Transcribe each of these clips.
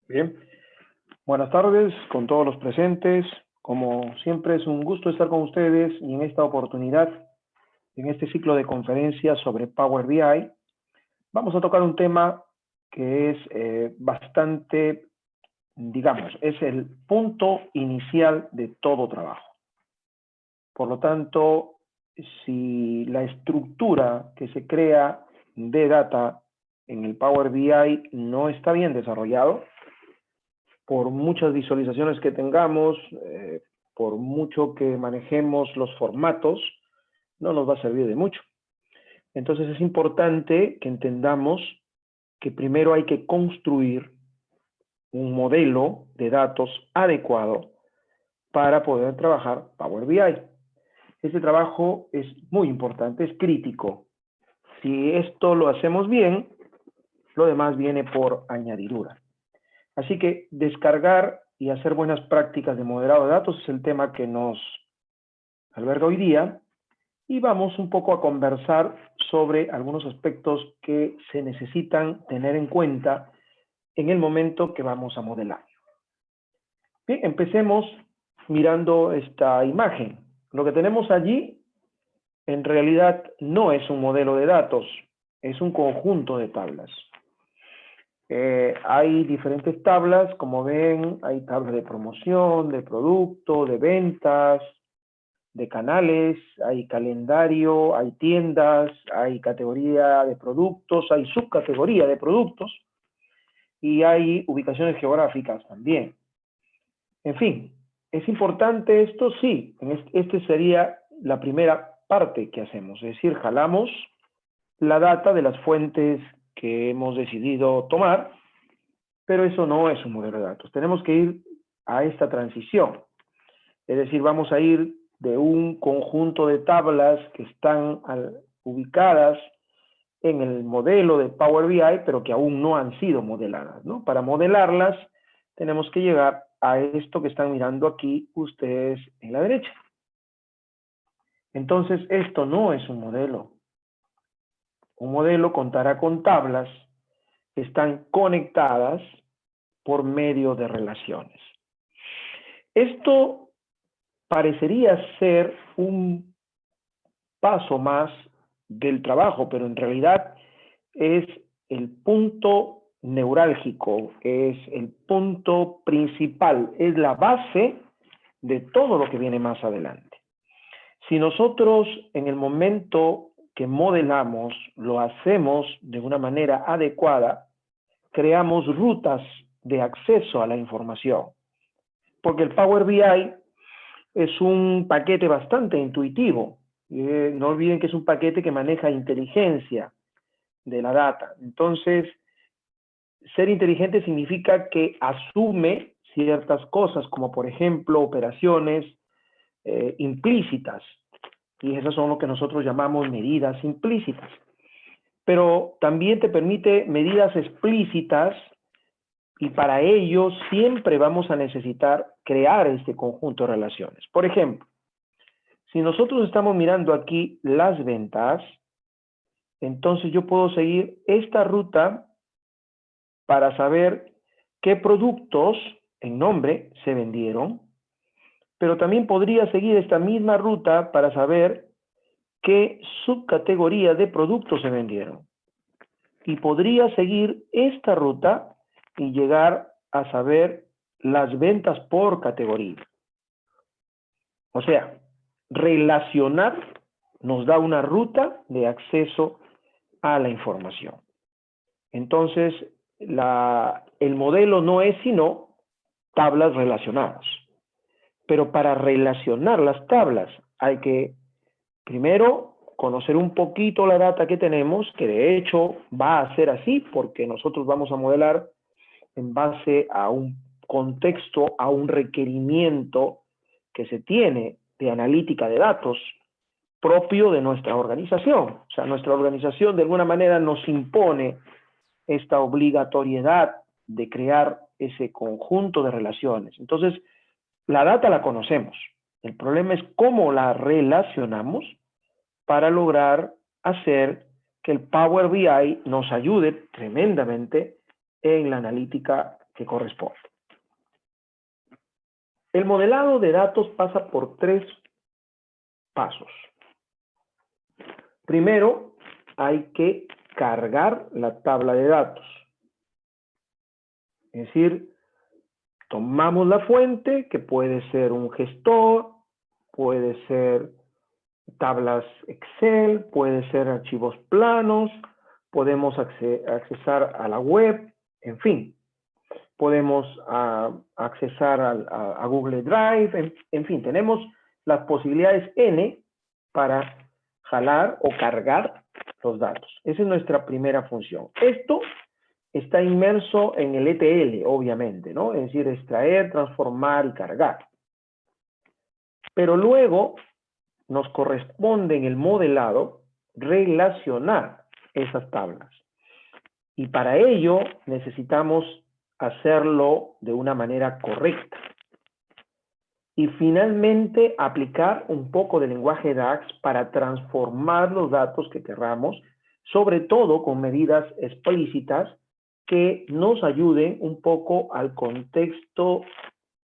Bien, buenas tardes con todos los presentes. Como siempre es un gusto estar con ustedes y en esta oportunidad, en este ciclo de conferencias sobre Power BI, vamos a tocar un tema que es bastante, digamos, es el punto inicial de todo trabajo. Por lo tanto, si la estructura que se crea de data en el Power BI no está bien desarrollado, por muchas visualizaciones que tengamos, por mucho que manejemos los formatos, no nos va a servir de mucho. Entonces es importante que entendamos que primero hay que construir un modelo de datos adecuado para poder trabajar Power BI. Este trabajo es muy importante, es crítico. Si esto lo hacemos bien, lo demás viene por añadidura. Así que descargar y hacer buenas prácticas de modelado de datos es el tema que nos alberga hoy día, y vamos un poco a conversar sobre algunos aspectos que se necesitan tener en cuenta en el momento que vamos a modelar. Bien, empecemos mirando esta imagen. Lo que tenemos allí en realidad no es un modelo de datos, es un conjunto de tablas. Hay diferentes tablas, como ven, hay tablas de promoción, de producto, de ventas, de canales, hay calendario, hay tiendas, hay categoría de productos, hay subcategoría de productos y hay ubicaciones geográficas también. En fin, ¿es importante esto? Sí, este sería la primera parte que hacemos, es decir, jalamos la data de las fuentes que hemos decidido tomar, pero eso no es un modelo de datos. Tenemos que ir a esta transición. Es decir, vamos a ir de un conjunto de tablas que están ubicadas en el modelo de Power BI, pero que aún no han sido modeladas, ¿no? Para modelarlas, tenemos que llegar a esto que están mirando aquí ustedes en la derecha. Entonces, esto no es un modelo. Un modelo contará con tablas que están conectadas por medio de relaciones. Esto parecería ser un paso más del trabajo, pero en realidad es el punto neurálgico, es el punto principal, es la base de todo lo que viene más adelante. Si nosotros en el momento que modelamos lo hacemos de una manera adecuada, creamos rutas de acceso a la información, porque el Power BI es un paquete bastante intuitivo. No olviden que es un paquete que maneja inteligencia de la data. Entonces, ser inteligente significa que asume ciertas cosas, como por ejemplo operaciones implícitas, y esas son lo que nosotros llamamos medidas implícitas. Pero también te permite medidas explícitas, y para ello siempre vamos a necesitar crear este conjunto de relaciones. Por ejemplo, si nosotros estamos mirando aquí las ventas, entonces yo puedo seguir esta ruta para saber qué productos en nombre se vendieron, pero también podría seguir esta misma ruta para saber qué subcategoría de productos se vendieron. Y podría seguir esta ruta y llegar a saber las ventas por categoría. O sea, relacionar nos da una ruta de acceso a la información. Entonces, el modelo no es sino tablas relacionadas. Pero para relacionar las tablas hay que primero conocer un poquito la data que tenemos, que de hecho va a ser así porque nosotros vamos a modelar en base a un contexto, a un requerimiento que se tiene de analítica de datos propio de nuestra organización. O sea, nuestra organización de alguna manera nos impone esta obligatoriedad de crear ese conjunto de relaciones. Entonces, la data la conocemos. El problema es cómo la relacionamos para lograr hacer que el Power BI nos ayude tremendamente en la analítica que corresponde. El modelado de datos pasa por 3 pasos. Primero, hay que cargar la tabla de datos. Es decir, tomamos la fuente, que puede ser un gestor, puede ser tablas Excel, puede ser archivos planos, podemos accesar a la web, en fin. Podemos accesar a Google Drive, en fin, tenemos las posibilidades N para jalar o cargar los datos. Esa es nuestra primera función. Esto está inmerso en el ETL, obviamente, ¿no? Es decir, extraer, transformar y cargar. Pero luego nos corresponde en el modelado relacionar esas tablas. Y para ello necesitamos hacerlo de una manera correcta. Y finalmente aplicar un poco de lenguaje DAX para transformar los datos que queramos, sobre todo con medidas explícitas que nos ayuden un poco al contexto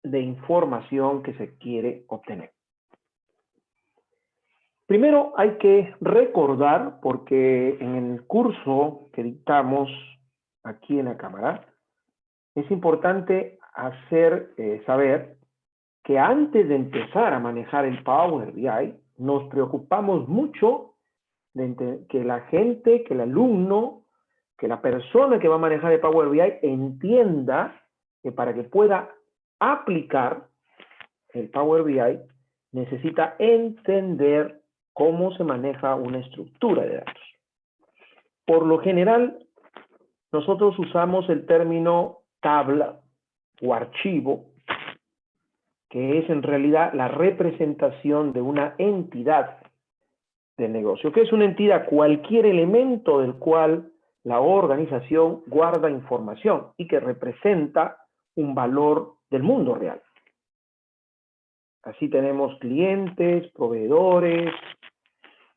de información que se quiere obtener. Primero hay que recordar, porque en el curso que dictamos aquí en la cámara, es importante saber que antes de empezar a manejar el Power BI, nos preocupamos mucho de que la gente, que el alumno, que la persona que va a manejar el Power BI entienda que para que pueda aplicar el Power BI necesita entender cómo se maneja una estructura de datos. Por lo general, nosotros usamos el término tabla o archivo, que es en realidad la representación de una entidad del negocio. ¿Qué es una entidad? Cualquier elemento del cual la organización guarda información y que representa un valor del mundo real. Así tenemos clientes, proveedores,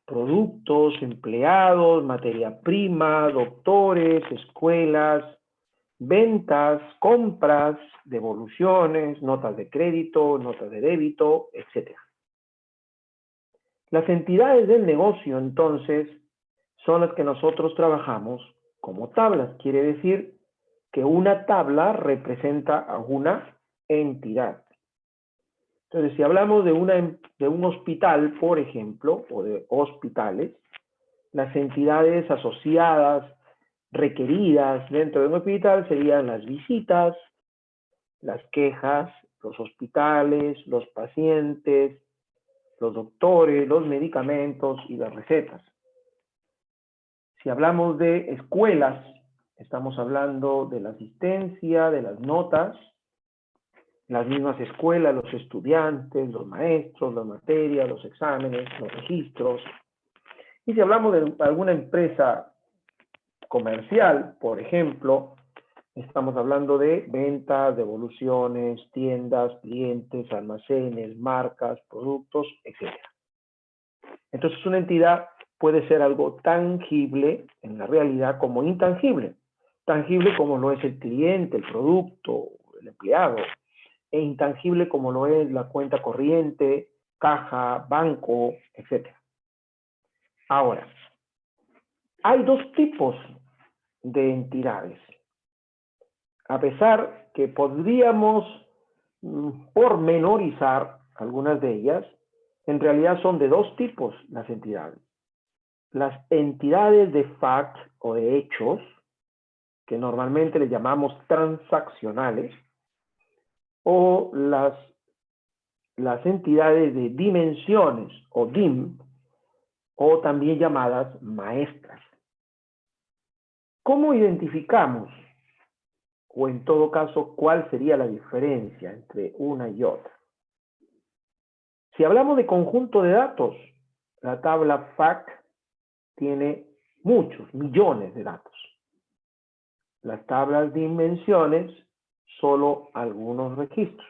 productos, empleados, materia prima, doctores, escuelas, ventas, compras, devoluciones, notas de crédito, notas de débito, etc. Las entidades del negocio, entonces, son las que nosotros trabajamos como tablas. Quiere decir que una tabla representa a una entidad. Entonces, si hablamos de un hospital, por ejemplo, o de hospitales, las entidades asociadas, requeridas dentro de un hospital serían las visitas, las quejas, los hospitales, los pacientes, los doctores, los medicamentos y las recetas. Si hablamos de escuelas, estamos hablando de la asistencia, de las notas, las mismas escuelas, los estudiantes, los maestros, las materias, los exámenes, los registros. Y si hablamos de alguna empresa comercial, por ejemplo, estamos hablando de ventas, devoluciones, tiendas, clientes, almacenes, marcas, productos, etc. Entonces, una entidad puede ser algo tangible en la realidad como intangible. Tangible como lo es el cliente, el producto, el empleado, e intangible como lo es la cuenta corriente, caja, banco, etc. Ahora, hay 2 tipos de entidades. A pesar que podríamos pormenorizar algunas de ellas, en realidad son de 2 tipos las entidades. Las entidades de fact o de hechos, que normalmente le llamamos transaccionales, o las entidades de dimensiones o DIM, o también llamadas maestras. ¿Cómo identificamos, o en todo caso, cuál sería la diferencia entre una y otra? Si hablamos de conjunto de datos, la tabla FACT tiene muchos, millones de datos. Las tablas de dimensiones, solo algunos registros.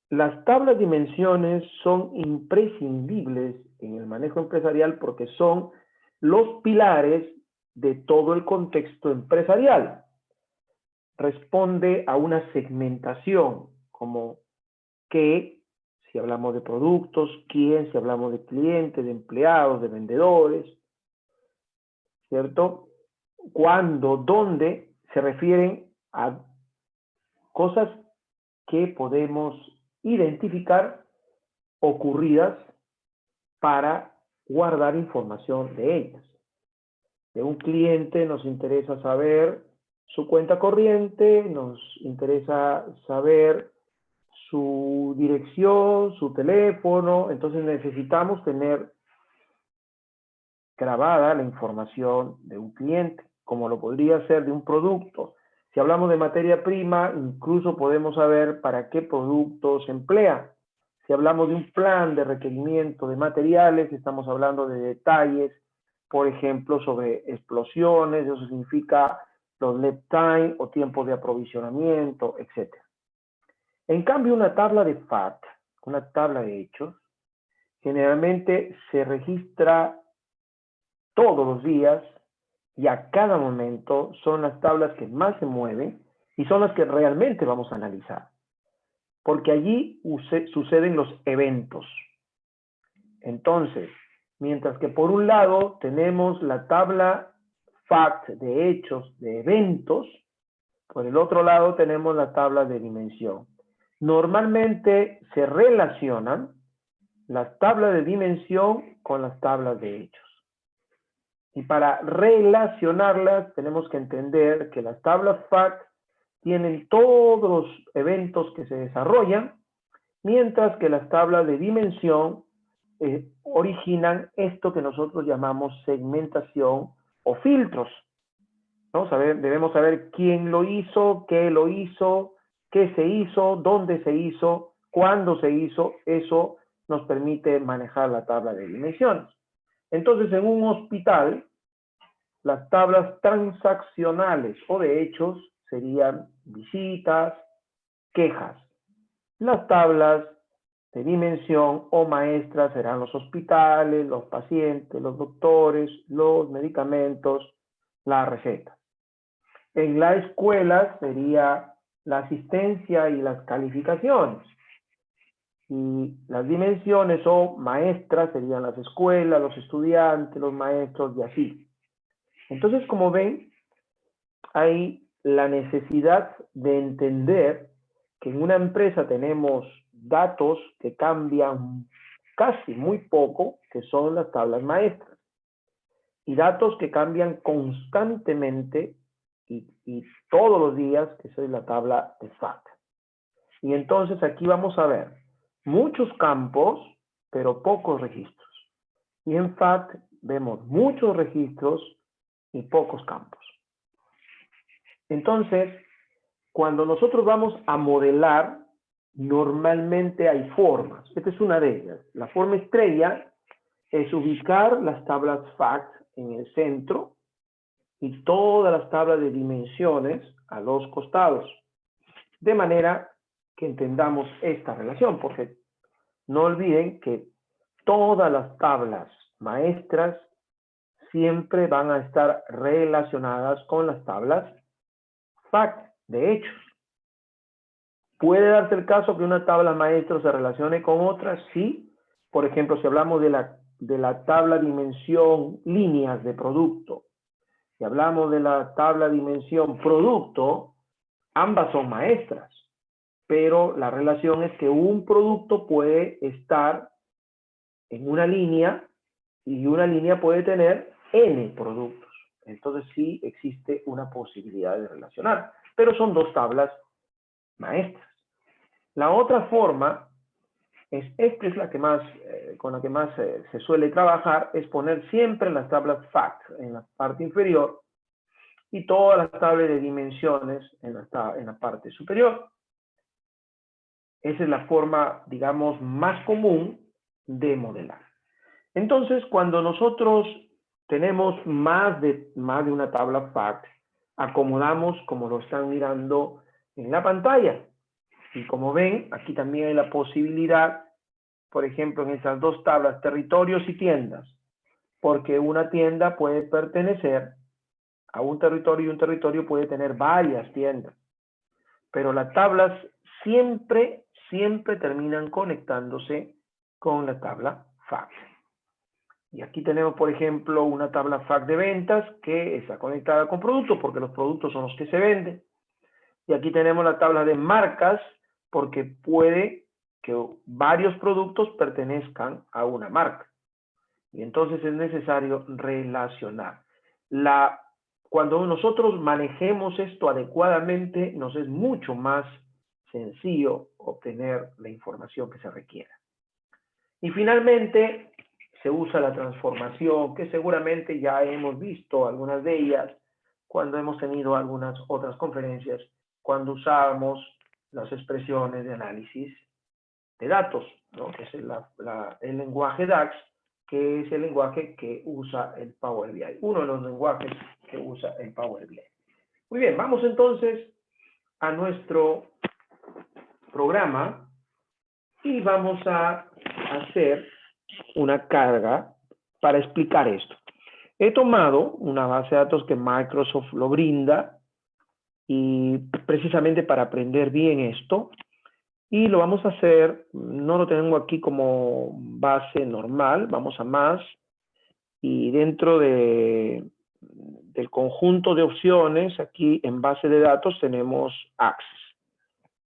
Las tablas de dimensiones son imprescindibles en el manejo empresarial porque son los pilares de todo el contexto empresarial. responde a una segmentación, como qué, si hablamos de productos, quién, si hablamos de clientes, de empleados, de vendedores, ¿cierto? Cuándo, dónde, se refieren a cosas que podemos identificar ocurridas para guardar información de ellas. De un cliente nos interesa saber su cuenta corriente, nos interesa saber su dirección, su teléfono, entonces necesitamos tener grabada la información de un cliente, como lo podría ser de un producto. Si hablamos de materia prima, incluso podemos saber para qué producto se emplea. Si hablamos de un plan de requerimiento de materiales, estamos hablando de detalles, por ejemplo, sobre explosiones, eso significa los lead time o tiempos de aprovisionamiento, etc. En cambio, una tabla de FAT, una tabla de hechos, generalmente se registra todos los días y a cada momento, son las tablas que más se mueven y son las que realmente vamos a analizar. Porque allí suceden los eventos. Entonces, mientras que por un lado tenemos la tabla FACT de hechos, de eventos, por el otro lado tenemos la tabla de dimensión. Normalmente se relacionan las tablas de dimensión con las tablas de hechos. Y para relacionarlas tenemos que entender que las tablas FACT tienen todos los eventos que se desarrollan, mientras que las tablas de dimensión originan esto que nosotros llamamos segmentación o filtros, ¿no? Debemos saber quién lo hizo, qué se hizo, dónde se hizo, cuándo se hizo. Eso nos permite manejar la tabla de dimensiones. Entonces, en un hospital, las tablas transaccionales o de hechos serían visitas, quejas. Las tablas de dimensión o maestras serán los hospitales, los pacientes, los doctores, los medicamentos, las recetas. En la escuela sería la asistencia y las calificaciones. Y las dimensiones o maestras serían las escuelas, los estudiantes, los maestros y así. Entonces, como ven, hay la necesidad de entender que en una empresa tenemos datos que cambian casi muy poco, que son las tablas maestras, y datos que cambian constantemente y todos los días, que es la tabla de FAT. Y entonces aquí vamos a ver muchos campos, pero pocos registros. Y en FAT vemos muchos registros y pocos campos. Entonces, cuando nosotros vamos a modelar, normalmente hay formas. Esta es una de ellas. La forma estrella es ubicar las tablas FACT en el centro y todas las tablas de dimensiones a los costados. De manera que entendamos esta relación, porque no olviden que todas las tablas maestras siempre van a estar relacionadas con las tablas FACT de hechos. ¿Puede darse el caso que una tabla maestro se relacione con otra? Sí. Por ejemplo, si hablamos de la tabla dimensión líneas de producto, si hablamos de la tabla dimensión producto, ambas son maestras, pero la relación es que un producto puede estar en una línea y una línea puede tener N productos. Entonces sí existe una posibilidad de relacionar, pero son dos tablas maestras. La otra forma, esta es la que más, con la que más se suele trabajar, es poner siempre las tablas FACT en la parte inferior y todas las tablas de dimensiones en la parte superior. Esa es la forma, digamos, más común de modelar. Entonces, cuando nosotros tenemos más de una tabla FACT, acomodamos como lo están mirando en la pantalla. Y como ven, aquí también hay la posibilidad, por ejemplo, en esas dos tablas, territorios y tiendas, porque una tienda puede pertenecer a un territorio y un territorio puede tener varias tiendas. pero las tablas siempre terminan conectándose con la tabla fact. Y aquí tenemos, por ejemplo, una tabla fact de ventas que está conectada con productos, porque los productos son los que se venden. Y aquí tenemos la tabla de marcas, porque puede que varios productos pertenezcan a una marca. Y entonces es necesario relacionar. Cuando nosotros manejemos esto adecuadamente, nos es mucho más sencillo obtener la información que se requiera. Y finalmente, se usa la transformación, que seguramente ya hemos visto algunas de ellas cuando hemos tenido algunas otras conferencias, cuando usamos las expresiones de análisis de datos, ¿no? Que es el lenguaje DAX, que es el lenguaje que usa el Power BI, uno de los lenguajes que usa el Power BI. Muy bien, vamos entonces a nuestro programa y vamos a hacer una carga para explicar esto. He tomado una base de datos que Microsoft lo brinda y precisamente para aprender bien esto, y lo vamos a hacer, no lo tengo aquí como base normal, vamos a más, y dentro del conjunto de opciones, aquí en base de datos tenemos Access,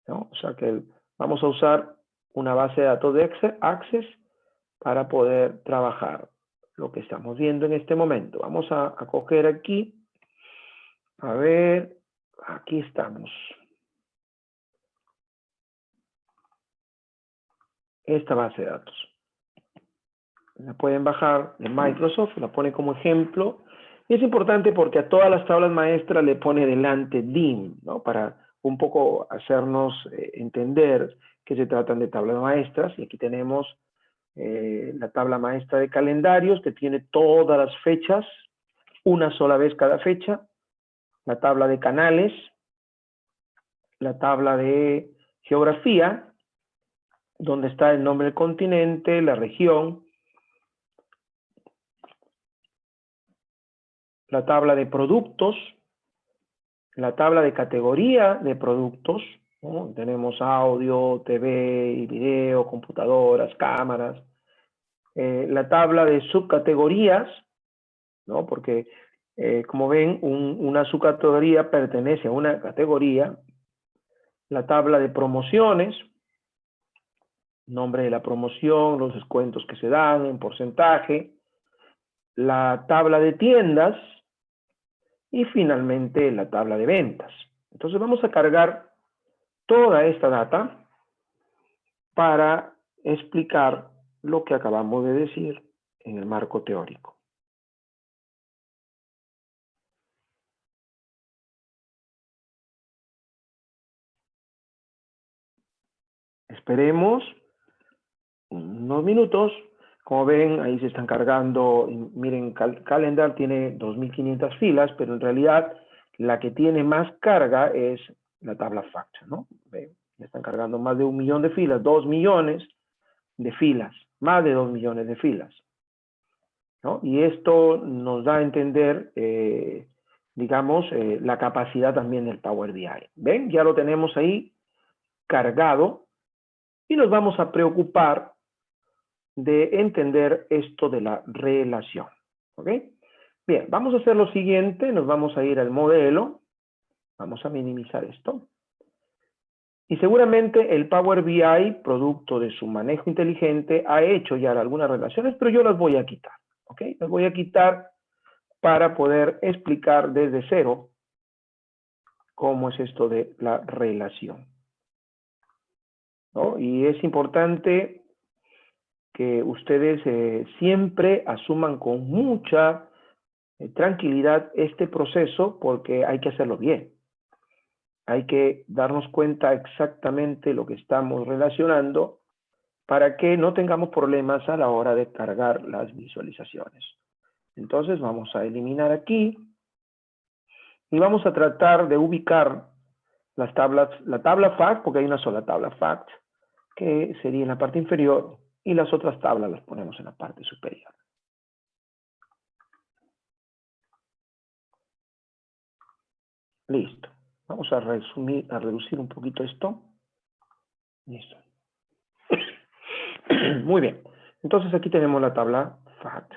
¿no? O sea que vamos a usar una base de datos de Access para poder trabajar lo que estamos viendo en este momento. Vamos a coger aquí, a ver, aquí estamos. Esta base de datos. La pueden bajar de Microsoft, la pone como ejemplo. Y es importante porque a todas las tablas maestras le pone delante DIM, ¿no? Para un poco hacernos entender que se tratan de tablas maestras. Y aquí tenemos la tabla maestra de calendarios que tiene todas las fechas, una sola vez cada fecha. La tabla de canales, la tabla de geografía, donde está el nombre del continente, la región, la tabla de productos, la tabla de categoría de productos, ¿no? Tenemos audio, TV y video, computadoras, cámaras, la tabla de subcategorías, ¿no? Porque como ven, una subcategoría pertenece a una categoría, la tabla de promociones, nombre de la promoción, los descuentos que se dan en porcentaje, la tabla de tiendas y finalmente la tabla de ventas. Entonces vamos a cargar toda esta data para explicar lo que acabamos de decir en el marco teórico. Esperemos unos minutos. Como ven, ahí se están cargando. Miren, Calendar tiene 2500 filas, pero en realidad la que tiene más carga es la tabla Fact, ¿no? Ven, están cargando más de 1 millón de filas, 2 millones de filas, más de 2 millones de filas, ¿no? Y esto nos da a entender, digamos, la capacidad también del Power BI. ¿Ven? Ya lo tenemos ahí cargado y nos vamos a preocupar de entender esto de la relación. ¿Ok? Bien, vamos a hacer lo siguiente, nos vamos a ir al modelo, vamos a minimizar esto. Y seguramente el Power BI, producto de su manejo inteligente, ha hecho ya algunas relaciones, pero yo las voy a quitar. ¿Ok? Las voy a quitar para poder explicar desde cero cómo es esto de la relación, ¿no? Y es importante que ustedes siempre asuman con mucha tranquilidad este proceso porque hay que hacerlo bien. Hay que darnos cuenta exactamente lo que estamos relacionando para que no tengamos problemas a la hora de cargar las visualizaciones. Entonces vamos a eliminar aquí y vamos a tratar de ubicar las tablas, la tabla Fact, porque hay una sola tabla Fact, que sería en la parte inferior, y las otras tablas las ponemos en la parte superior. Listo. Vamos a reducir un poquito esto. Listo. Muy bien. Entonces aquí tenemos la tabla FAT.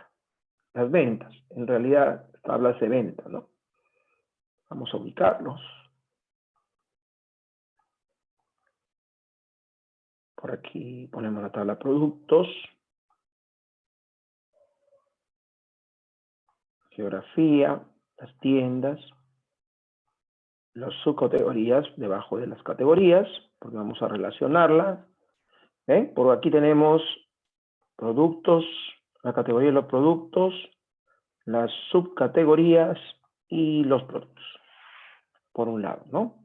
Las ventas. En realidad, tablas de venta, ¿no? Vamos a ubicarlos. Por aquí ponemos la tabla productos. Geografía, las tiendas, las subcategorías debajo de las categorías, porque vamos a relacionarlas. ¿Ven? Por aquí tenemos productos, la categoría de los productos, las subcategorías y los productos, por un lado, ¿no?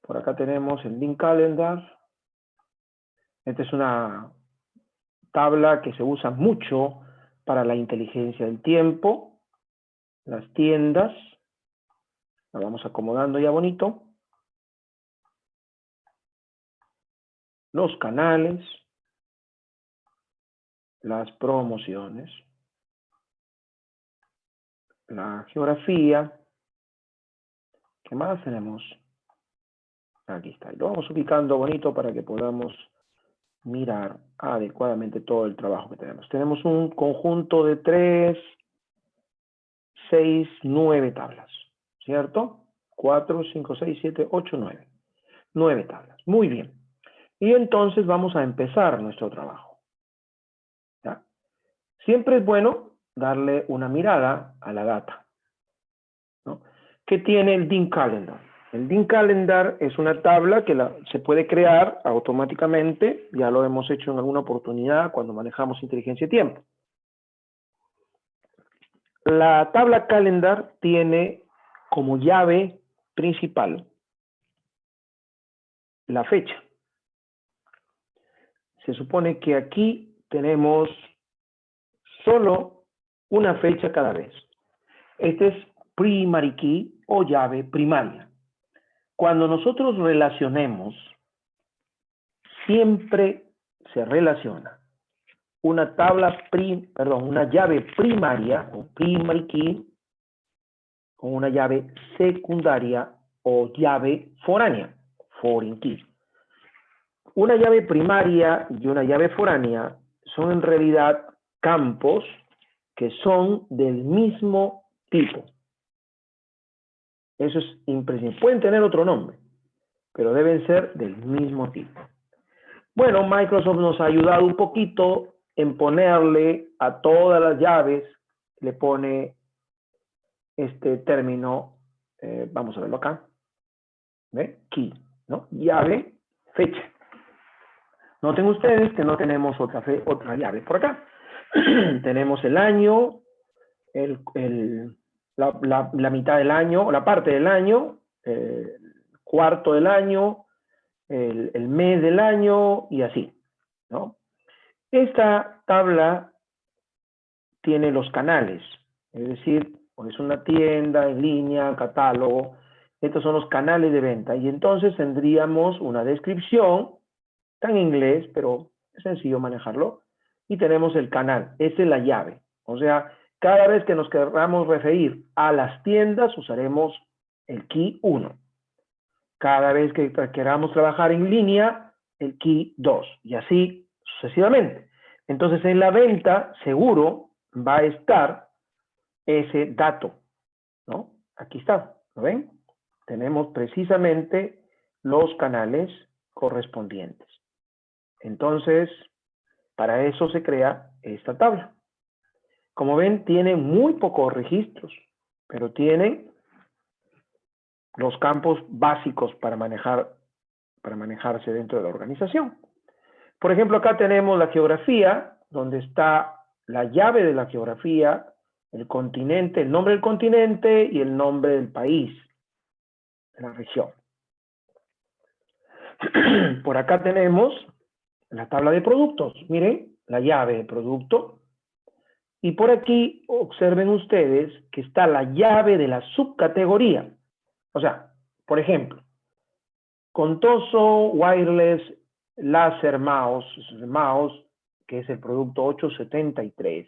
Por acá tenemos el link calendar. Esta es una tabla que se usa mucho para la inteligencia del tiempo, las tiendas. La vamos acomodando ya bonito. Los canales, las promociones, la geografía. ¿Qué más tenemos? Aquí está. Y lo vamos ubicando bonito para que podamos mirar adecuadamente todo el trabajo que tenemos. Tenemos un conjunto de 3, 6, 9 tablas, ¿cierto? 4, 5, 6, 7, 8, 9. 9 tablas. Muy bien. Y entonces vamos a empezar nuestro trabajo. ¿Ya? Siempre es bueno darle una mirada a la data, ¿no? ¿Qué tiene el DIN Calendar? El DIN Calendar es una tabla que se puede crear automáticamente, ya lo hemos hecho en alguna oportunidad cuando manejamos inteligencia de tiempo. La tabla Calendar tiene como llave principal la fecha. Se supone que aquí tenemos solo una fecha cada vez. Este es primary key o llave primaria. Cuando nosotros relacionemos, siempre se relaciona una una llave primaria o primary key con una llave secundaria o llave foránea, foreign key. Una llave primaria y una llave foránea son en realidad campos que son del mismo tipo. Eso es imprescindible. Pueden tener otro nombre, pero deben ser del mismo tipo. Bueno, Microsoft nos ha ayudado un poquito en ponerle a todas las llaves, le pone este término, vamos a verlo acá, ¿ve? Key, ¿no? Llave, fecha. Noten ustedes que no tenemos otra llave por acá. Tenemos el año, la mitad del año, o la parte del año, el cuarto del año, el mes del año y así, ¿no? Esta tabla tiene los canales, es decir, es una tienda en línea, catálogo. Estos son los canales de venta y entonces tendríamos una descripción, está en inglés, pero es sencillo manejarlo, y tenemos el canal, esa es la llave. O sea, cada vez que nos queramos referir a las tiendas, usaremos el key 1. Cada vez que queramos trabajar en línea, el key 2, y así sucesivamente. Entonces, en la venta, seguro va a estar ese dato, ¿no? Aquí está, ¿lo ven? Tenemos precisamente los canales correspondientes. Entonces, para eso se crea esta tabla. Como ven, tiene muy pocos registros, pero tiene los campos básicos para manejarse dentro de la organización. Por ejemplo, acá tenemos la geografía, donde está la llave de la geografía, el continente, el nombre del continente y el nombre del país, de la región. Por acá tenemos la tabla de productos. Miren, la llave de producto. Y por aquí observen ustedes que está la llave de la subcategoría. O sea, por ejemplo, Contoso Wireless Laser Mouse, que es el producto 873,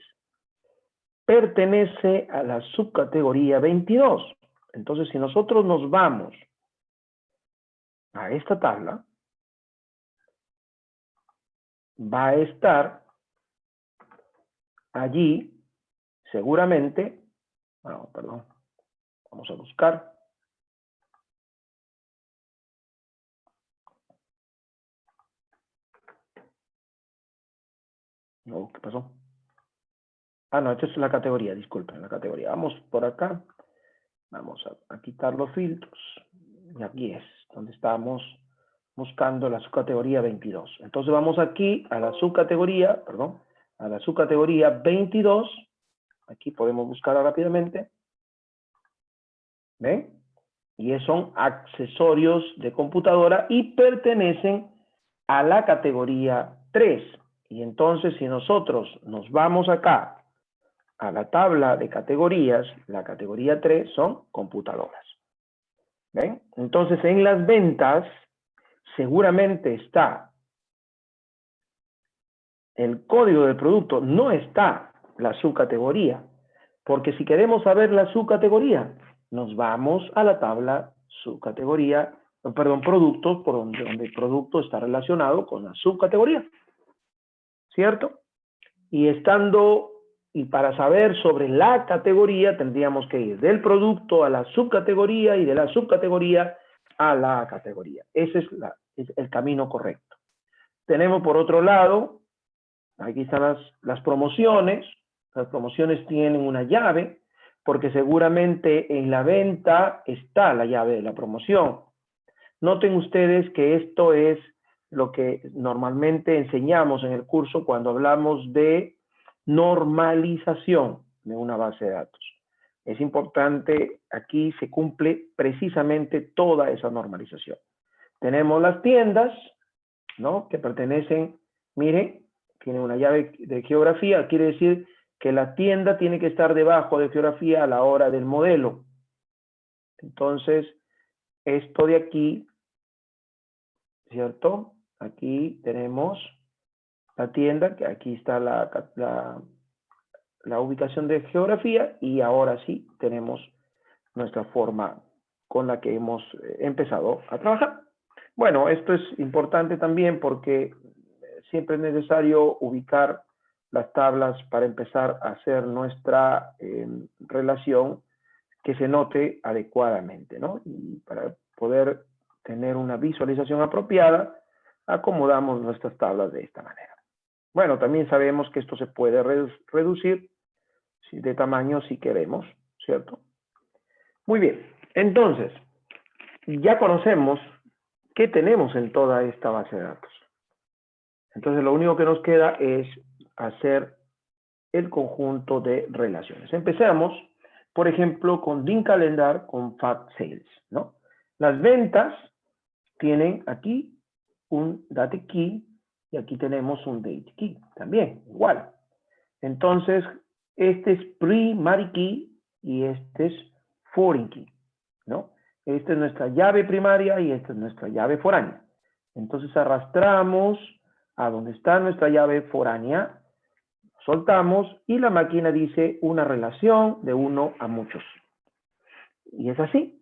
pertenece a la subcategoría 22. Entonces, si nosotros nos vamos a esta tabla, va a estar allí, seguramente, no, perdón, vamos a buscar. No, ¿qué pasó? Ah, no, esta es la categoría, disculpen, la categoría. Vamos por acá, vamos a quitar los filtros. Y aquí es donde estamos buscando la subcategoría 22. Entonces vamos aquí a la subcategoría, perdón, a la subcategoría 22. Aquí podemos buscarla rápidamente. ¿Ven? Y son accesorios de computadora y pertenecen a la categoría 3. Y entonces, si nosotros nos vamos acá a la tabla de categorías, la categoría 3 son computadoras. ¿Ven? Entonces, en las ventas, seguramente está el código del producto, no está la subcategoría. Porque si queremos saber la subcategoría, nos vamos a la tabla subcategoría, perdón, productos, por donde el producto está relacionado con la subcategoría. ¿Cierto? Y para saber sobre la categoría, tendríamos que ir del producto a la subcategoría y de la subcategoría a la categoría. Ese es el camino correcto. Tenemos por otro lado, aquí están las promociones. Las promociones tienen una llave, porque seguramente en la venta está la llave de la promoción. Noten ustedes que esto es lo que normalmente enseñamos en el curso cuando hablamos de normalización de una base de datos. Es importante, aquí se cumple precisamente toda esa normalización. Tenemos las tiendas, ¿no? Que pertenecen, miren, tiene una llave de geografía, quiere decir que la tienda tiene que estar debajo de geografía a la hora del modelo. Entonces, esto de aquí, ¿cierto? Aquí tenemos la tienda, que aquí está la ubicación de geografía, y ahora sí tenemos nuestra forma con la que hemos empezado a trabajar. Bueno, esto es importante también porque siempre es necesario ubicar las tablas para empezar a hacer nuestra relación que se note adecuadamente, ¿no? Y para poder tener una visualización apropiada, acomodamos nuestras tablas de esta manera. Bueno, también sabemos que esto se puede reducir de tamaño si queremos, ¿cierto? Muy bien, entonces, ya conocemos qué tenemos en toda esta base de datos. Entonces, lo único que nos queda es hacer el conjunto de relaciones. Empecemos, por ejemplo, con DIN Calendar con Fact Sales, ¿no? Las ventas tienen aquí un Date Key y aquí tenemos un Date Key, también, igual. Entonces, este es Primary Key y este es Foreign Key, ¿no? Esta es nuestra llave primaria y esta es nuestra llave foránea. Entonces, arrastramos a donde está nuestra llave foránea, soltamos y la máquina dice una relación de 1 a muchos. Y es así,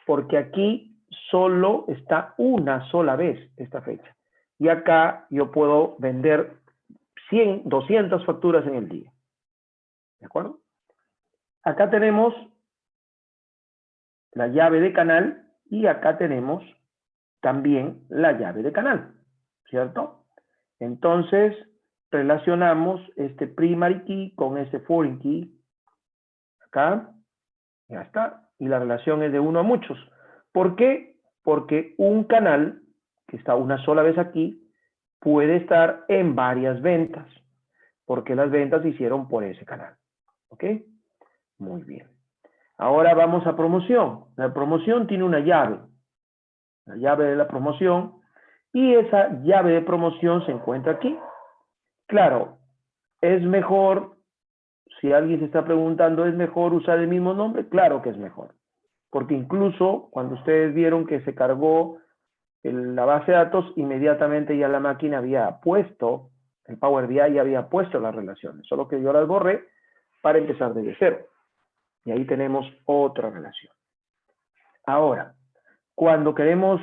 porque aquí solo está una sola vez esta fecha. Y acá yo puedo vender 100, 200 facturas en el día. ¿De acuerdo? Acá tenemos la llave de canal y acá tenemos también la llave de canal, ¿cierto? Entonces, relacionamos este primary key con este foreign key. Acá, ya está. Y la relación es de 1 a muchos. ¿Por qué? Porque un canal, que está una sola vez aquí, puede estar en varias ventas. Porque las ventas se hicieron por ese canal. ¿Ok? Muy bien. Ahora vamos a promoción. La promoción tiene una llave. La llave de la promoción. Y esa llave de promoción se encuentra aquí. Claro, es mejor, si alguien se está preguntando, ¿es mejor usar el mismo nombre? Claro que es mejor. Porque incluso cuando ustedes vieron que se cargó la base de datos, inmediatamente ya la máquina había puesto, el Power BI ya había puesto las relaciones, solo que yo las borré para empezar desde cero. Y ahí tenemos otra relación. Ahora, cuando queremos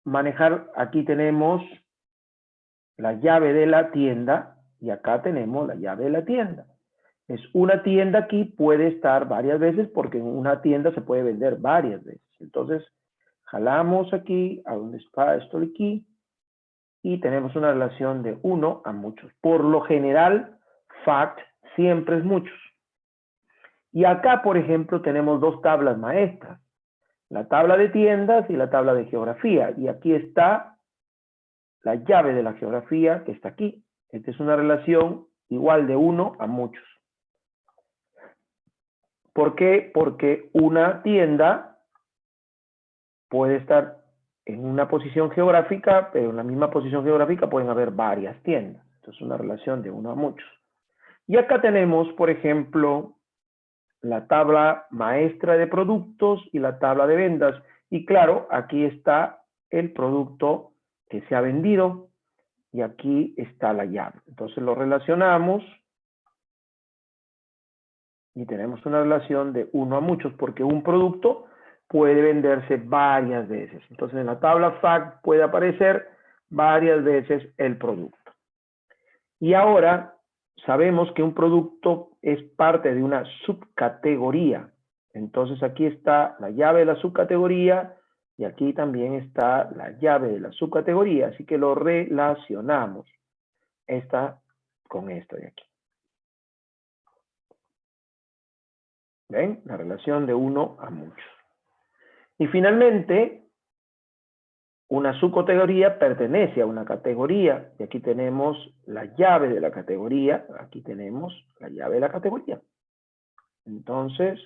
manejar, aquí tenemos la llave de la tienda y acá tenemos la llave de la tienda. Es una tienda aquí, puede estar varias veces porque en una tienda se puede vender varias veces. Entonces, jalamos aquí a donde está esto de aquí y tenemos una relación de 1 a muchos. Por lo general, fact siempre es muchos. Y acá, por ejemplo, tenemos dos tablas maestras. La tabla de tiendas y la tabla de geografía. Y aquí está la llave de la geografía que está aquí. Esta es una relación igual de 1 a muchos. ¿Por qué? Porque una tienda puede estar en una posición geográfica, pero en la misma posición geográfica pueden haber varias tiendas. Entonces es una relación de 1 a muchos. Y acá tenemos, por ejemplo, la tabla maestra de productos y la tabla de ventas. Y claro, aquí está el producto que se ha vendido y aquí está la llave. Entonces lo relacionamos y tenemos una relación de 1 a muchos porque un producto puede venderse varias veces. Entonces en la tabla fact puede aparecer varias veces el producto. Y ahora sabemos que un producto es parte de una subcategoría. Entonces aquí está la llave de la subcategoría y aquí también está la llave de la subcategoría. Así que lo relacionamos esta con esto de aquí. ¿Ven? La relación de 1 a muchos. Y finalmente, una subcategoría pertenece a una categoría. Y aquí tenemos la llave de la categoría. Aquí tenemos la llave de la categoría. Entonces,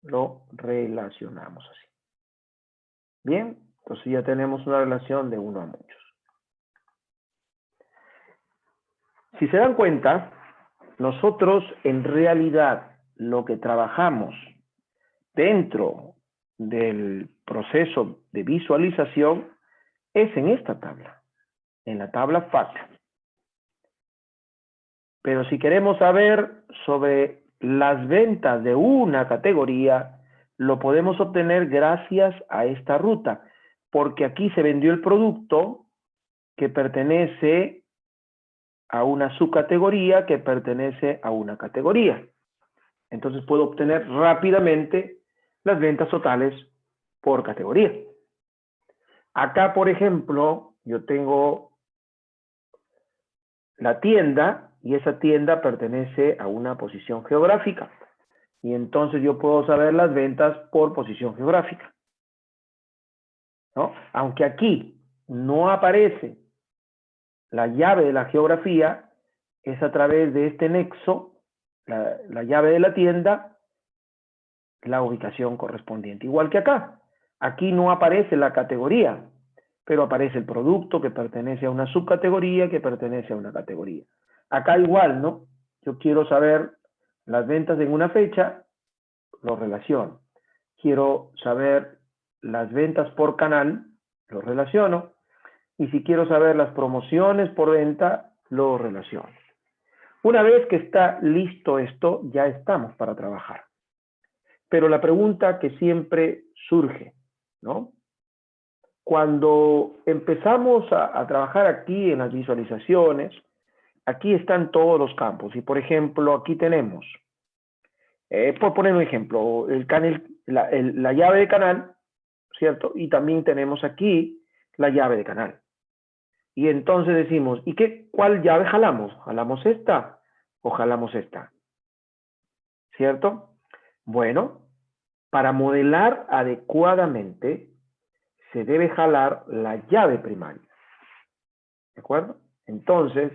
lo relacionamos así. Bien, entonces ya tenemos una relación de 1 a muchos. Si se dan cuenta, nosotros en realidad lo que trabajamos dentro del proceso de visualización es en esta tabla, en la tabla fact. Pero si queremos saber sobre las ventas de una categoría, lo podemos obtener gracias a esta ruta, porque aquí se vendió el producto que pertenece a una subcategoría que pertenece a una categoría. Entonces puedo obtener rápidamente las ventas totales por categoría. Acá, por ejemplo, yo tengo la tienda y esa tienda pertenece a una posición geográfica. Y entonces yo puedo saber las ventas por posición geográfica, ¿no? Aunque aquí no aparece la llave de la geografía, es a través de este nexo, la llave de la tienda, la ubicación correspondiente. Igual que acá. Aquí no aparece la categoría, pero aparece el producto que pertenece a una subcategoría que pertenece a una categoría. Acá igual, ¿no? Yo quiero saber las ventas en una fecha, lo relaciono. Quiero saber las ventas por canal, lo relaciono. Y si quiero saber las promociones por venta, lo relaciono. Una vez que está listo esto, ya estamos para trabajar. Pero la pregunta que siempre surge, ¿no? Cuando empezamos a trabajar aquí en las visualizaciones, aquí están todos los campos. Y por ejemplo, aquí tenemos, por poner un ejemplo, la llave de canal, ¿cierto? Y también tenemos aquí la llave de canal. Y entonces decimos, ¿cuál llave jalamos? ¿Jalamos esta o jalamos esta? ¿Cierto? Bueno, para modelar adecuadamente, se debe jalar la llave primaria. ¿De acuerdo? Entonces,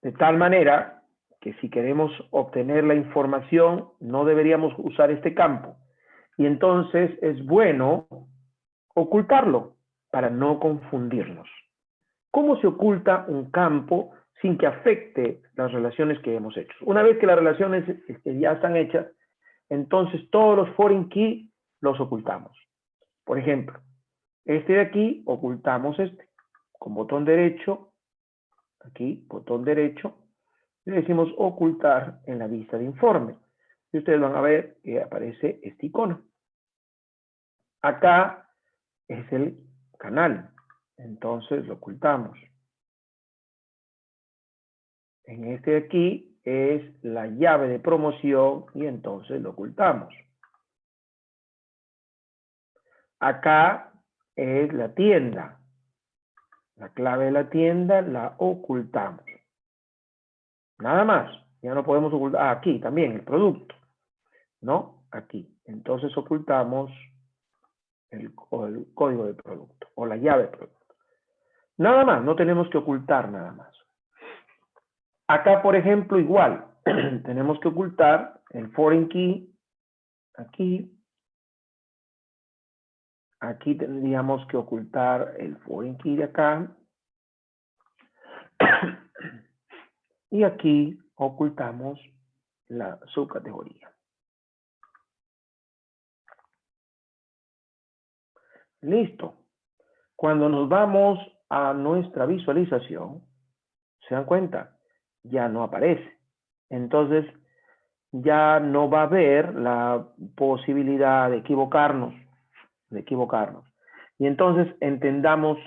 de tal manera que si queremos obtener la información, no deberíamos usar este campo. Y entonces es bueno ocultarlo para no confundirnos. ¿Cómo se oculta un campo sin que afecte las relaciones que hemos hecho? Una vez que las relaciones ya están hechas, entonces todos los foreign key los ocultamos. Por ejemplo, este de aquí, ocultamos este. Con botón derecho, aquí, botón derecho, le decimos ocultar en la vista de informe. Y ustedes van a ver que aparece este icono. Acá es el canal, entonces lo ocultamos. En este de aquí es la llave de promoción y entonces lo ocultamos. Acá es la tienda. La clave de la tienda la ocultamos. Nada más. Ya no podemos ocultar. Ah, aquí también el producto. ¿No? Aquí. Entonces ocultamos el código de producto o la llave de producto. Nada más. No tenemos que ocultar nada más. Acá, por ejemplo, igual. Tenemos que ocultar el foreign key. Aquí. Aquí tendríamos que ocultar el foreign key de acá. Y aquí ocultamos la subcategoría. Listo. Cuando nos vamos a nuestra visualización, ¿se dan cuenta? Ya no aparece. Entonces, ya no va a haber la posibilidad de equivocarnos. Y entonces entendamos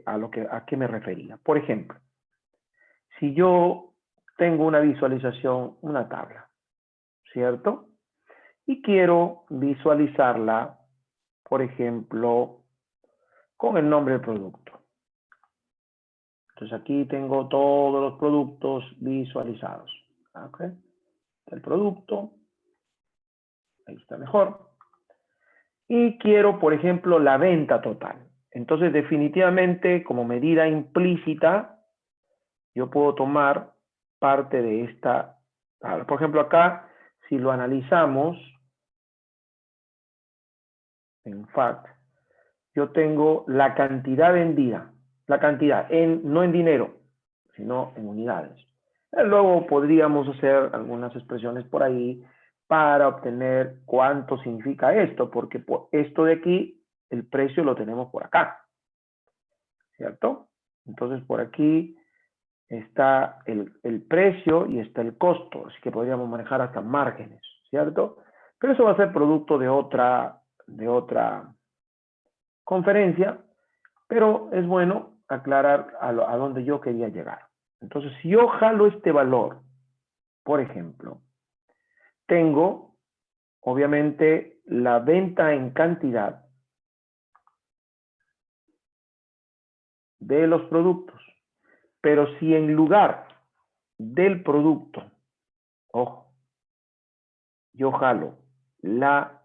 a qué me refería. Por ejemplo, si yo tengo una visualización, una tabla, ¿cierto? Y quiero visualizarla, por ejemplo, con el nombre del producto. Entonces aquí tengo todos los productos visualizados. ¿Ok? El producto, ahí está mejor. Y quiero, por ejemplo, la venta total. Entonces, definitivamente, como medida implícita, yo puedo tomar parte de esta tabla. Por ejemplo, acá, si lo analizamos, en fact, yo tengo la cantidad vendida, la cantidad, no en dinero, sino en unidades. Luego podríamos hacer algunas expresiones por ahí para obtener cuánto significa esto, porque por esto de aquí, el precio lo tenemos por acá, ¿cierto? Entonces por aquí está el precio y está el costo, así que podríamos manejar hasta márgenes, ¿cierto? Pero eso va a ser producto de otra conferencia, pero es bueno aclarar a dónde yo quería llegar. Entonces, si yo jalo este valor, por ejemplo, tengo, obviamente, la venta en cantidad de los productos, pero si en lugar del producto, ojo, yo jalo la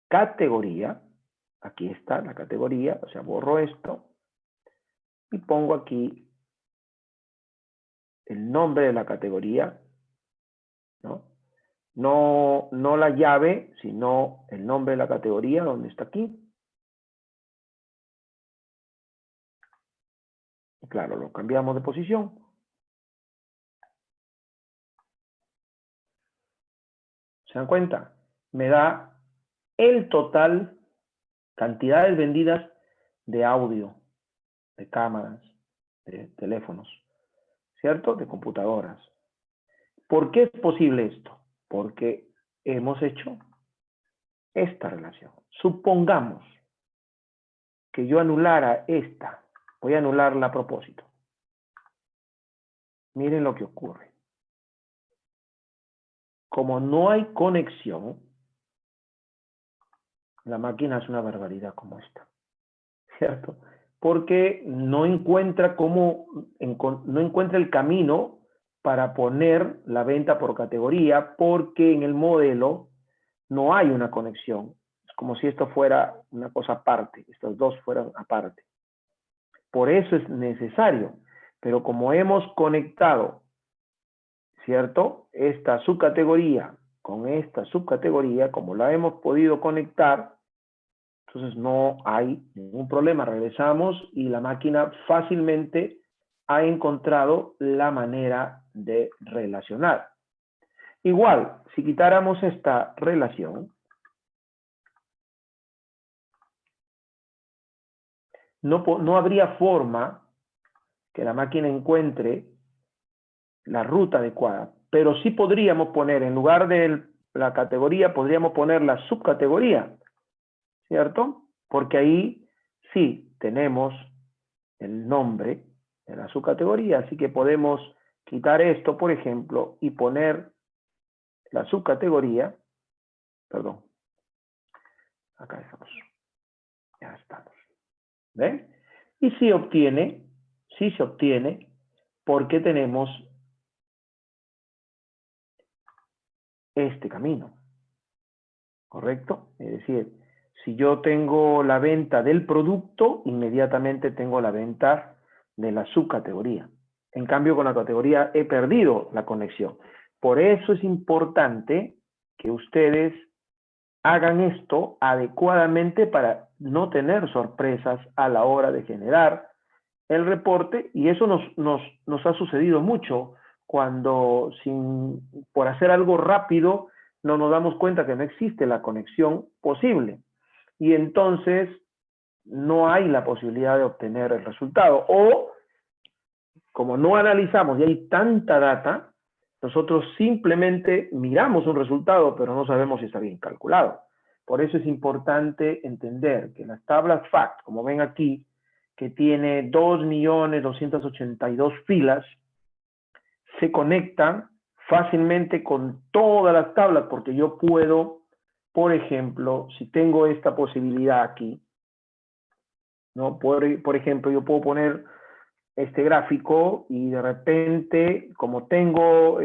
categoría, aquí está la categoría, o sea, borro esto y pongo aquí el nombre de la categoría, ¿no? No la llave, sino el nombre de la categoría, donde está aquí. Y claro, lo cambiamos de posición. ¿Se dan cuenta? Me da el total, cantidades vendidas de audio, de cámaras, de teléfonos, ¿cierto? De computadoras. ¿Por qué es posible esto? Porque hemos hecho esta relación. Supongamos que yo anulara esta. Voy a anularla a propósito. Miren lo que ocurre. Como no hay conexión, la máquina hace una barbaridad como esta, ¿cierto? Porque no encuentra no encuentra el camino para poner la venta por categoría, porque en el modelo no hay una conexión. Es como si esto fuera una cosa aparte, estos dos fueran aparte. Por eso es necesario, pero como hemos conectado, ¿cierto? Esta subcategoría con esta subcategoría, como la hemos podido conectar, entonces no hay ningún problema. Regresamos y la máquina fácilmente ha encontrado la manera de relacionar. Igual, si quitáramos esta relación, no habría forma que la máquina encuentre la ruta adecuada, pero sí podríamos poner, en lugar de la categoría, podríamos poner la subcategoría, ¿cierto? Porque ahí sí tenemos el nombre de la subcategoría, así que podemos quitar esto, por ejemplo, y poner la subcategoría, perdón, acá estamos, ya estamos, ¿ven? Y sí se obtiene porque tenemos este camino, ¿correcto? Es decir, si yo tengo la venta del producto, inmediatamente tengo la venta de la subcategoría. En cambio, con la categoría he perdido la conexión. Por eso es importante que ustedes hagan esto adecuadamente para no tener sorpresas a la hora de generar el reporte, y eso nos ha sucedido mucho cuando por hacer algo rápido no nos damos cuenta que no existe la conexión posible y entonces no hay la posibilidad de obtener el resultado, o como no analizamos y hay tanta data, nosotros simplemente miramos un resultado pero no sabemos si está bien calculado. Por eso es importante entender que las tablas FACT, como ven aquí, que tiene 2.282.000 filas, se conectan fácilmente con todas las tablas, porque yo puedo, por ejemplo, si tengo esta posibilidad aquí, ¿no? Por ejemplo, yo puedo poner este gráfico y de repente, como tengo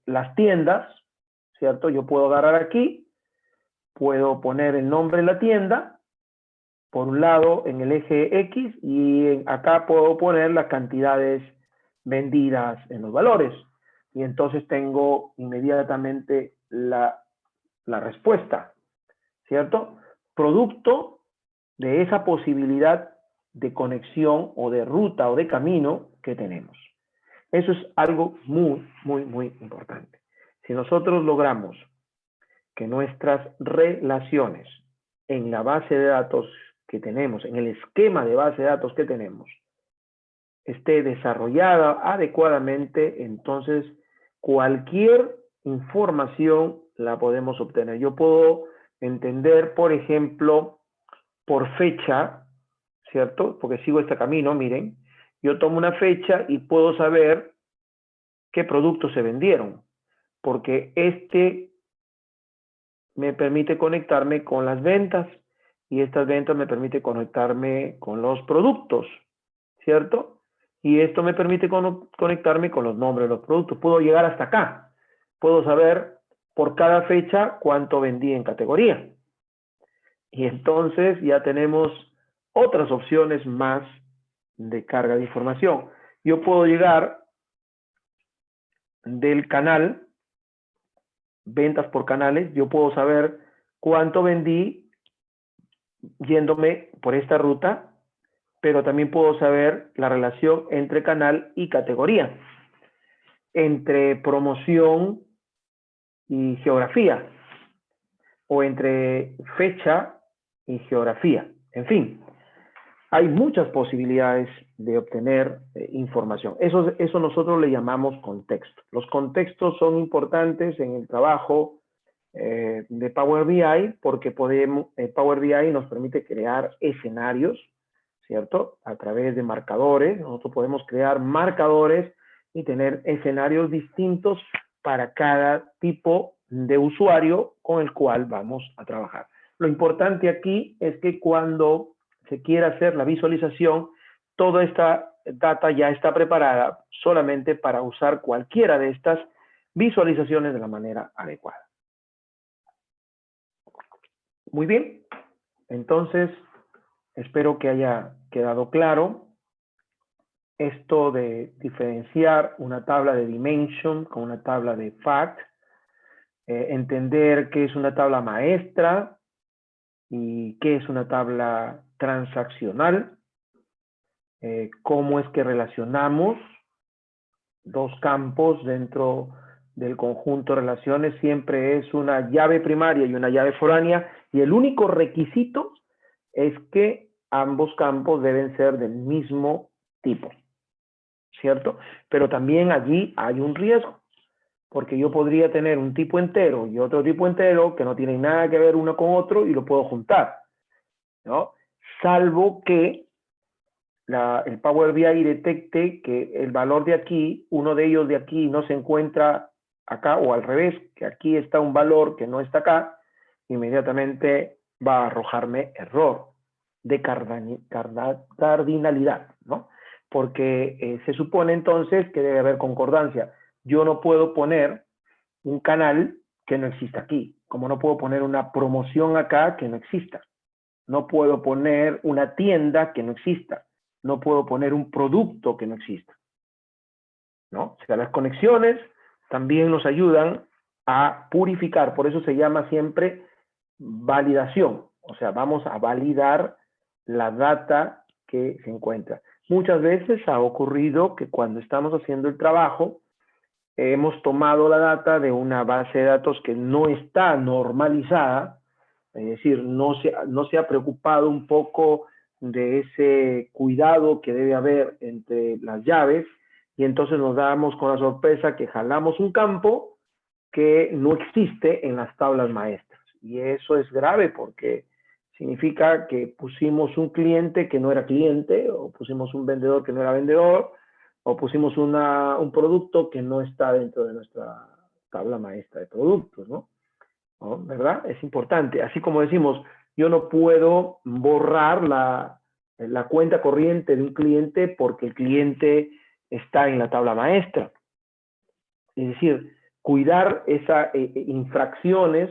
las tiendas, ¿cierto? Yo puedo agarrar aquí, puedo poner el nombre de la tienda, por un lado en el eje X, y acá puedo poner las cantidades vendidas en los valores. Y entonces tengo inmediatamente la respuesta, ¿cierto? Producto de esa posibilidad de conexión o de ruta o de camino que tenemos. Eso es algo muy, muy, muy importante. Si nosotros logramos que nuestras relaciones en la base de datos que tenemos, en el esquema de base de datos que tenemos, esté desarrollada adecuadamente, entonces cualquier información la podemos obtener. Yo puedo entender, por ejemplo, por fecha, ¿cierto? Porque sigo este camino, miren, yo tomo una fecha y puedo saber qué productos se vendieron, porque me permite conectarme con las ventas y estas ventas me permiten conectarme con los productos, ¿cierto? Y esto me permite conectarme con los nombres de los productos. Puedo llegar hasta acá. Puedo saber por cada fecha cuánto vendí en categoría. Y entonces ya tenemos otras opciones más de carga de información. Yo puedo llegar del canal, ventas por canales, yo puedo saber cuánto vendí yéndome por esta ruta, pero también puedo saber la relación entre canal y categoría, entre promoción y geografía, o entre fecha y geografía. En fin, hay muchas posibilidades de obtener información. Eso nosotros le llamamos contexto. Los contextos son importantes en el trabajo de Power BI porque Power BI nos permite crear escenarios, ¿cierto? A través de marcadores. Nosotros podemos crear marcadores y tener escenarios distintos para cada tipo de usuario con el cual vamos a trabajar. Lo importante aquí es que cuando se quiera hacer la visualización, toda esta data ya está preparada solamente para usar cualquiera de estas visualizaciones de la manera adecuada. Muy bien, entonces espero que haya quedado claro esto de diferenciar una tabla de dimension con una tabla de fact, entender qué es una tabla maestra y qué es una tabla transaccional, cómo es que relacionamos dos campos dentro del conjunto de relaciones. Siempre es una llave primaria y una llave foránea, y el único requisito es que ambos campos deben ser del mismo tipo, ¿cierto? Pero también allí hay un riesgo, porque yo podría tener un tipo entero y otro tipo entero que no tienen nada que ver uno con otro y lo puedo juntar, ¿no? Salvo que el Power BI detecte que el valor de aquí, uno de ellos de aquí no se encuentra acá, o al revés, que aquí está un valor que no está acá, inmediatamente va a arrojarme error de cardinalidad, ¿no? Porque se supone entonces que debe haber concordancia. Yo no puedo poner un canal que no exista aquí, como no puedo poner una promoción acá que no exista. No puedo poner una tienda que no exista. No puedo poner un producto que no exista, ¿no? O sea, las conexiones también nos ayudan a purificar, por eso se llama siempre validación, o sea, vamos a validar la data que se encuentra. Muchas veces ha ocurrido que cuando estamos haciendo el trabajo, hemos tomado la data de una base de datos que no está normalizada, es decir, no se ha preocupado un poco de ese cuidado que debe haber entre las llaves, y entonces nos damos con la sorpresa que jalamos un campo que no existe en las tablas maestras. Y eso es grave porque significa que pusimos un cliente que no era cliente, o pusimos un vendedor que no era vendedor, o pusimos un producto que no está dentro de nuestra tabla maestra de productos, ¿no? ¿No? ¿Verdad? Es importante. Así como decimos, yo no puedo borrar la cuenta corriente de un cliente porque el cliente está en la tabla maestra. Es decir, cuidar esas infracciones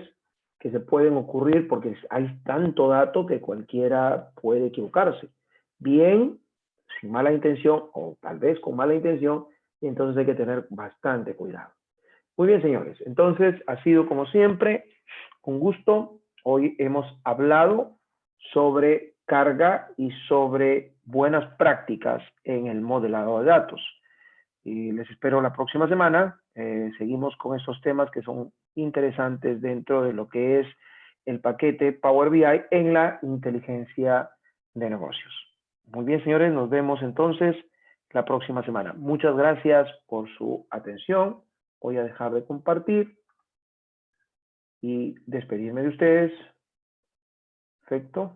que se pueden ocurrir porque hay tanto dato que cualquiera puede equivocarse. Bien, sin mala intención o tal vez con mala intención, y entonces hay que tener bastante cuidado. Muy bien, señores. Entonces, ha sido como siempre un gusto. Hoy hemos hablado sobre carga y sobre buenas prácticas en el modelado de datos. Y les espero la próxima semana. Seguimos con estos temas que son interesantes dentro de lo que es el paquete Power BI en la inteligencia de negocios. Muy bien, señores, nos vemos entonces la próxima semana. Muchas gracias por su atención. Voy a dejar de compartir y despedirme de ustedes. Perfecto.